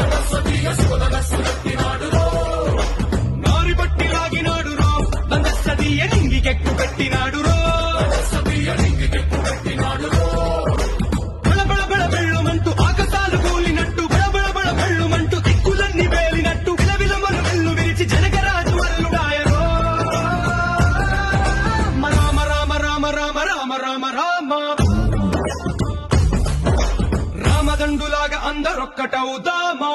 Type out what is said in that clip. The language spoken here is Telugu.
సరస్వతీయ శివధనస్సు ఎత్తినాడు రో నారి పట్టి లాగినాడు రో దందస్తీయ నింగికెక్కు పెట్టినాడు రో బళబళ బళ బెళ్ళుమంటూ ఆకాశాలు కూలినట్టు బళబళ బళ బెళ్ళుమంటూ దిక్కులన్నీ వేలినట్టు విలవిలమను వెల్లు విరిచి జనగరాజు అల్లుడాయరో రామ రామ రామ రామ రామ రామ రామ రామదండులాగా అందరొక్కటవుదామా